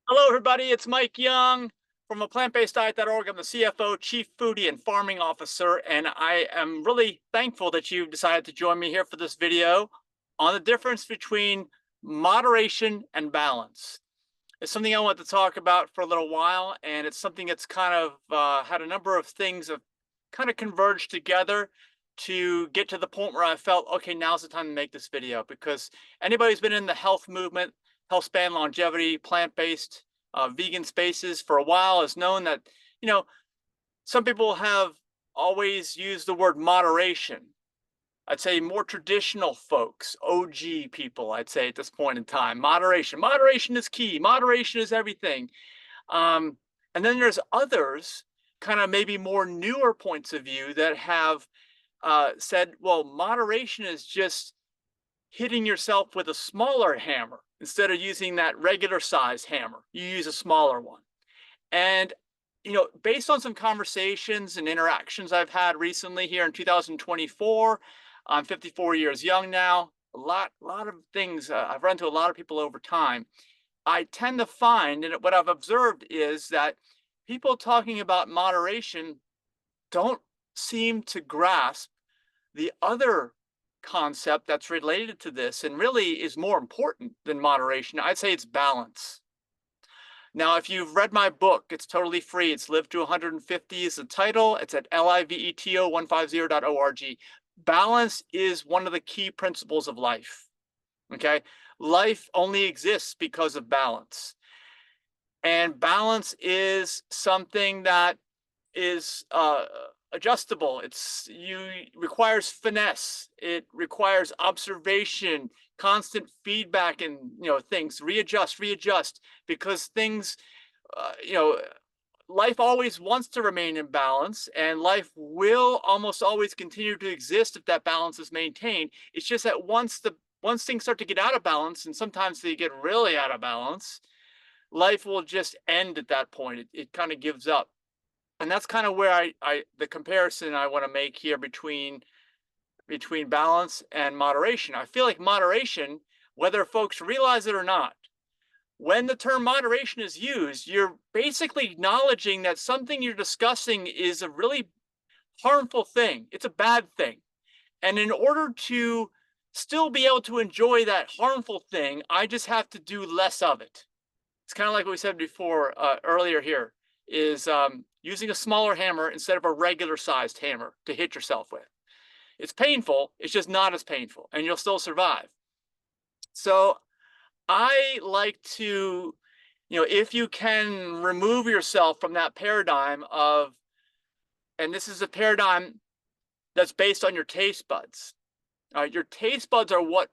Hello, everybody. It's Mike Young from aPlantBasedDiet.org. I'm the CFO, Chief Foodie and Farming Officer, and I am really thankful that you decided to join me here for this video on the difference between moderation and balance. It's something I want to talk about for a little while, and it's something that's kind of had a number of things have kind of converged together to get to the point where I felt, okay, now's the time to make this video because anybody who's been in the health movement, health span, longevity, plant-based, vegan spaces for a while has known that, you know, some people have always used the word moderation. I'd say more traditional folks, OG people, I'd say at this point in time, moderation. Moderation is key. Moderation is everything. Um, and then there's others, kind of maybe more newer points of view that have said, well, moderation is just hitting yourself with a smaller hammer instead of using that regular size hammer. You use a smaller one. And based on some conversations and interactions I've had recently here in 2024, I'm 54 years young now. A lot of things. I've run into a lot of people over time. I tend to find, and what I've observed is that people talking about moderation don't seem to grasp the other concept that's related to this and really is more important than moderation. I'd say it's balance. Now, if you've read my book, it's totally free. It's Live to 150 is the title. It's at liveto150.org. Balance is one of the key principles of life. Okay. Life only exists because of balance. And balance is something that is adjustable. Requires finesse. It requires observation, constant feedback, and things readjust because things uh, you know life always wants to remain in balance, and life will almost always continue to exist if that balance is maintained. It's just that once things start to get out of balance, and sometimes they get really out of balance, life will just end at that point. It kind of gives up. And that's kind of where the comparison I want to make here between balance and moderation. I feel like moderation, whether folks realize it or not, when the term moderation is used, you're basically acknowledging that something you're discussing is a really harmful thing. It's a bad thing. And in order to still be able to enjoy that harmful thing, I just have to do less of it. It's kind of like what we said before earlier here is using a smaller hammer instead of a regular sized hammer to hit yourself with. It's painful. It's just not as painful, and you'll still survive. So I like to, if you can remove yourself from that paradigm of, and this is a paradigm that's based on your taste buds. Your taste buds are what,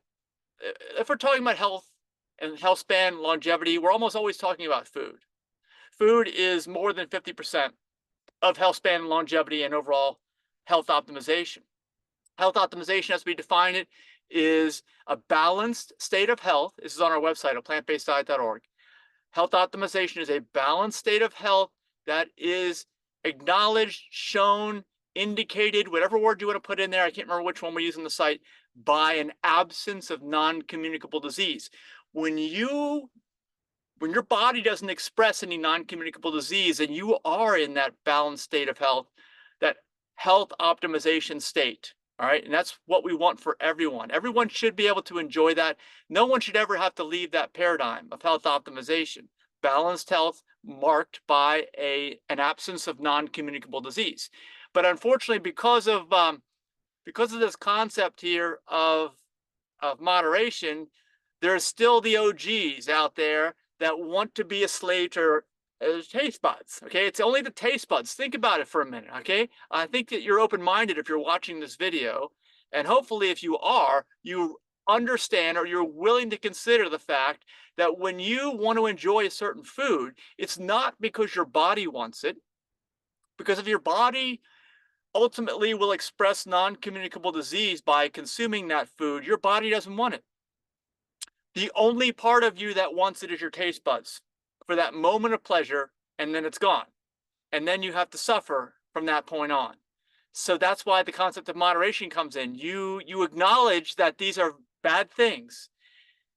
if we're talking about health and health span, longevity, we're almost always talking about food. Food is more than 50% of health span, longevity, and overall health optimization. Health optimization, as we define it, is a balanced state of health. This is on our website, aPlantBasedDiet.org. Health optimization is a balanced state of health that is acknowledged, shown, indicated, whatever word you want to put in there. I can't remember which one we use on the site, by an absence of non-communicable disease. When your body doesn't express any non-communicable disease and you are in that balanced state of health, that health optimization state. All right. And that's what we want for everyone. Everyone should be able to enjoy that. No one should ever have to leave that paradigm of health optimization. Balanced health marked by an absence of non-communicable disease. But unfortunately, because of this concept here of moderation, there's still the OGs out there that want to be a slave to taste buds. Okay, it's only the taste buds. Think about it for a minute. Okay, I think that you're open-minded if you're watching this video, and hopefully, if you are, you understand or you're willing to consider the fact that when you want to enjoy a certain food, it's not because your body wants it, because if your body ultimately will express non-communicable disease by consuming that food, your body doesn't want it. The only part of you that wants it is your taste buds for that moment of pleasure, and then it's gone. And then you have to suffer from that point on. So that's why the concept of moderation comes in. You acknowledge that these are bad things.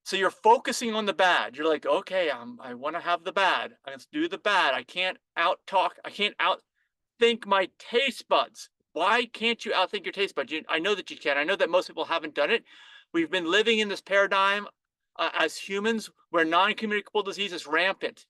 So you're focusing on the bad. You're like, okay, I want to have the bad. Let's do the bad. I can't outthink my taste buds. Why can't you outthink your taste buds? I know that you can. I know that most people haven't done it. We've been living in this paradigm as humans where non-communicable disease is rampant.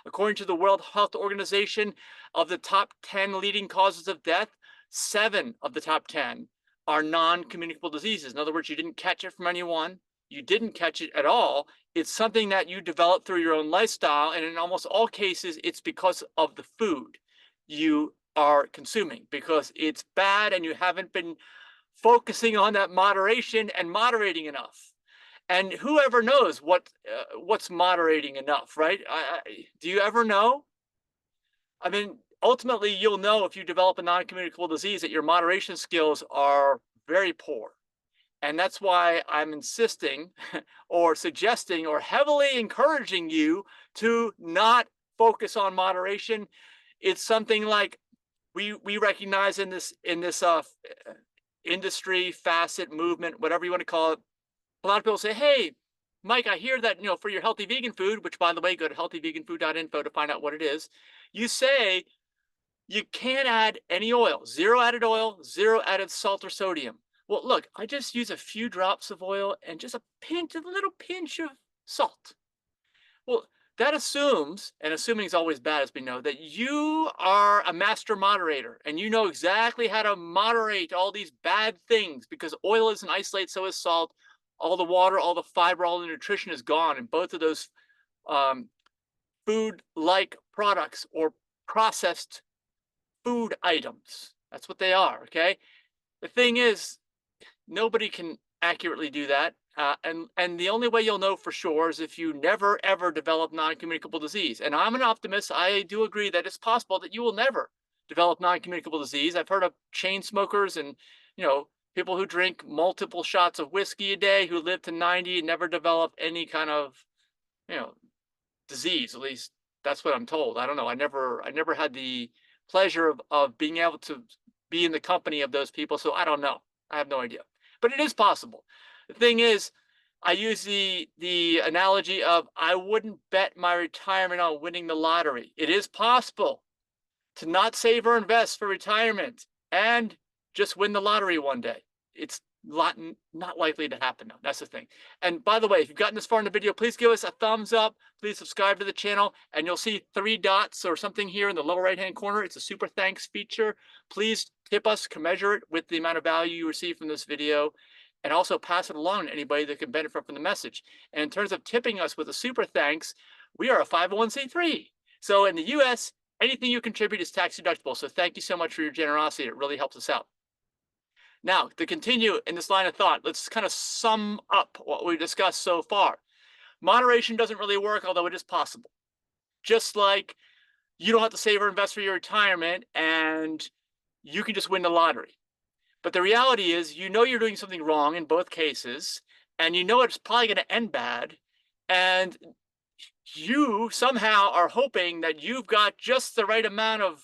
According to the World Health Organization, of the top 10 leading causes of death, 7 of the top 10 are non-communicable diseases. In other words, you didn't catch it from anyone. You didn't catch it at all. It's something that you develop through your own lifestyle. And in almost all cases, it's because of the food you are consuming, because it's bad and you haven't been focusing on that moderation and moderating enough. And whoever knows what's moderating enough, right? Do you ever know? I mean, ultimately, you'll know if you develop a non-communicable disease that your moderation skills are very poor. And that's why I'm insisting or suggesting or heavily encouraging you to not focus on moderation. It's something like we recognize in this industry facet movement, whatever you want to call it. A lot of people say, "Hey, Mike, I hear that for your healthy vegan food," which, by the way, go to healthyveganfood.info to find out what it is. You say you can't add any oil, zero added oil, zero added salt or sodium. Well, look, I just use a few drops of oil and just a little pinch of salt. Well, that assumes, and assuming is always bad, as we know, that you are a master moderator and you know exactly how to moderate all these bad things, because oil isn't isolate, so is salt. All the water, all the fiber, all the nutrition is gone in both of those um, food-like products or processed food items. That's what they are, okay? The thing is, nobody can accurately do that. And the only way you'll know for sure is if you never, ever develop non-communicable disease. And I'm an optimist. I do agree that it's possible that you will never develop non-communicable disease. I've heard of chain smokers and, people who drink multiple shots of whiskey a day who live to 90 and never develop any kind of, you know, disease. At least that's what I'm told. I don't know. I never had the pleasure of being able to be in the company of those people. So I don't know. I have no idea. But it is possible. The thing is, I use the analogy of I wouldn't bet my retirement on winning the lottery. It is possible to not save or invest for retirement and just win the lottery one day. It's not likely to happen though. That's the thing. And by the way, if you've gotten this far in the video, please give us a thumbs up. Please subscribe to the channel, and you'll see 3 dots or something here in the lower right-hand corner. It's a super thanks feature. Please tip us, commensurate with the amount of value you receive from this video, and also pass it along to anybody that can benefit from the message. And in terms of tipping us with a super thanks, we are a 501c3. So in the US, anything you contribute is tax deductible. So thank you so much for your generosity. It really helps us out. Now, to continue in this line of thought, let's kind of sum up what we discussed so far. Moderation doesn't really work, although it is possible. Just like you don't have to save or invest for your retirement and you can just win the lottery. But the reality is, you're doing something wrong in both cases, and it's probably going to end bad. And you somehow are hoping that you've got just the right amount of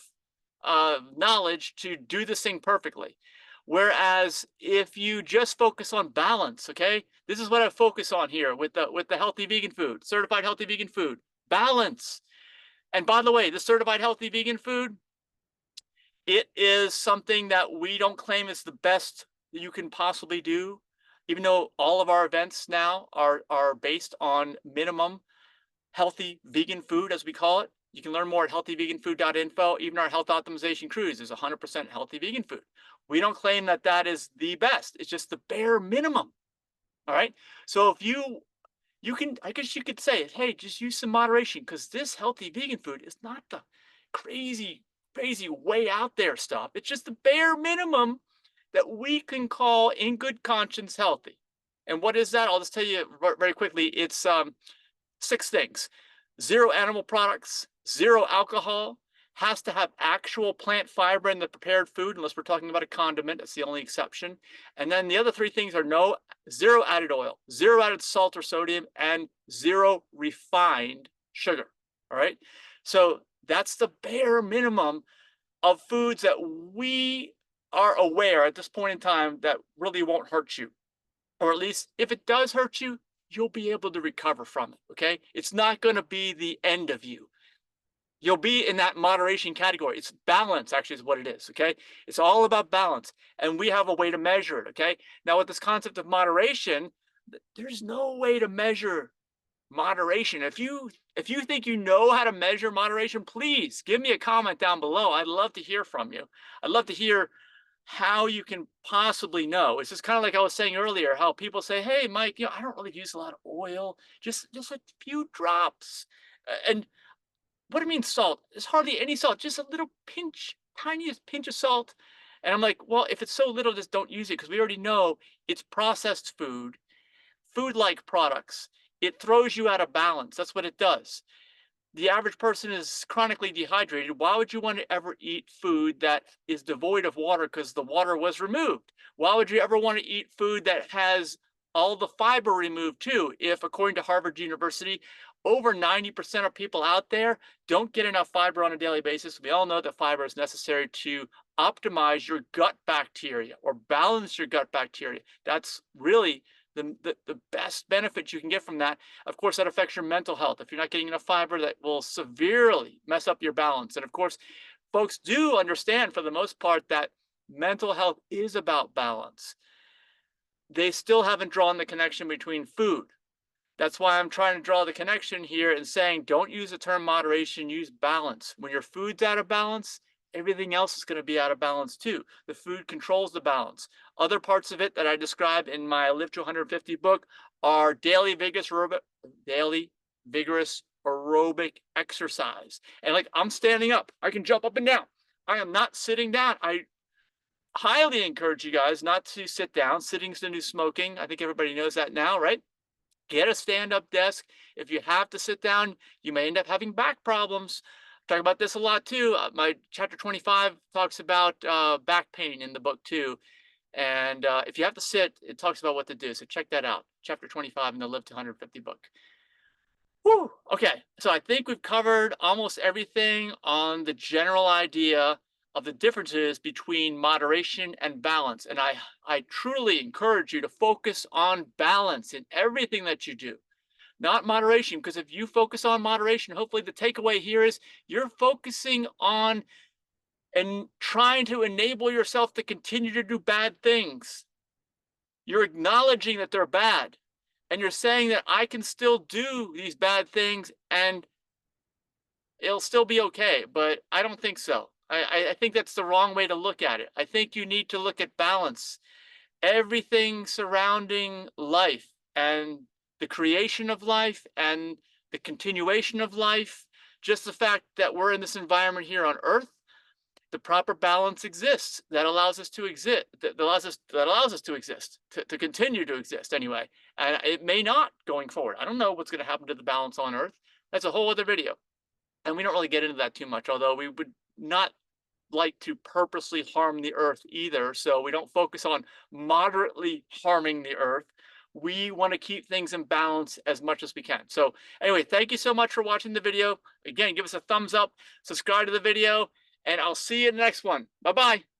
knowledge to do this thing perfectly. Whereas if you just focus on balance, okay, this is what I focus on here with the healthy vegan food, certified healthy vegan food, balance. And by the way, the certified healthy vegan food, it is something that we don't claim is the best that you can possibly do, even though all of our events now are based on minimum healthy vegan food, as we call it. You can learn more at healthyveganfood.info. Even our health optimization cruise is 100% healthy vegan food. We don't claim that that is the best. It's just the bare minimum. All right. So if you can, I guess you could say, hey, just use some moderation, because this healthy vegan food is not the crazy way out there stuff. It's just the bare minimum that we can call in good conscience healthy. And what is that? I'll just tell you very quickly. It's 6 things: 0 animal products, 0 alcohol, has to have actual plant fiber in the prepared food, unless we're talking about a condiment. That's the only exception. And then the other 3 things are 0 added oil, 0 added salt or sodium, and 0 refined sugar. All right. So that's the bare minimum of foods that we are aware at this point in time that really won't hurt you. Or at least if it does hurt you, you'll be able to recover from it. Okay. It's not going to be the end of you. You'll be in that moderation category. It's balance, actually, is what it is. Okay. It's all about balance. And we have a way to measure it. Okay. Now, with this concept of moderation, there's no way to measure moderation. If you think you know how to measure moderation, please give me a comment down below. I'd love to hear from you. I'd love to hear how you can possibly know. It's just kind of like I was saying earlier, how people say, "Hey, Mike, I don't really use a lot of oil, just a few drops." And what do you mean salt? There's hardly any salt, just a little pinch, tiniest pinch of salt. And I'm like, well, if it's so little, just don't use it because we already know it's processed food, food-like products. It throws you out of balance. That's what it does. The average person is chronically dehydrated. Why would you want to ever eat food that is devoid of water because the water was removed? Why would you ever want to eat food that has all the fiber removed too? If, according to Harvard University, over 90% of people out there don't get enough fiber on a daily basis. We all know that fiber is necessary to optimize your gut bacteria or balance your gut bacteria. That's really the best benefit you can get from that. Of course, that affects your mental health. If you're not getting enough fiber, that will severely mess up your balance. And of course, folks do understand for the most part that mental health is about balance. They still haven't drawn the connection between food. That's why I'm trying to draw the connection here and saying, don't use the term moderation, use balance. When your food's out of balance, everything else is going to be out of balance too. The food controls the balance. Other parts of it that I describe in my Live to 150 book are daily vigorous aerobic exercise. And like, I'm standing up, I can jump up and down. I am not sitting down. I highly encourage you guys not to sit down. Sitting's the new smoking. I think everybody knows that now, right? Get a stand-up desk. If you have to sit down, you may end up having back problems. I talk about this a lot too. My chapter 25 talks about back pain in the book too. And if you have to sit, it talks about what to do. So check that out. Chapter 25 in the Live to 150 book. Whew. Okay, so I think we've covered almost everything on the general idea of the differences between moderation and balance. And I truly encourage you to focus on balance in everything that you do, not moderation. Because if you focus on moderation, hopefully the takeaway here is you're focusing on and trying to enable yourself to continue to do bad things. You're acknowledging that they're bad. And you're saying that I can still do these bad things and it'll still be okay. But I don't think so. I think that's the wrong way to look at it. I think you need to look at balance. Everything surrounding life and the creation of life and the continuation of life, just the fact that we're in this environment here on Earth, the proper balance exists that allows us to exist, that allows us to exist, to continue to exist anyway. And it may not going forward. I don't know what's going to happen to the balance on Earth. That's a whole other video. And we don't really get into that too much, although we would not like to purposely harm the Earth either. So we don't focus on moderately harming the Earth. We want to keep things in balance as much as we can. So anyway, thank you so much for watching the video. Again, give us a thumbs up, subscribe to the video, and I'll see you in the next one. Bye-bye.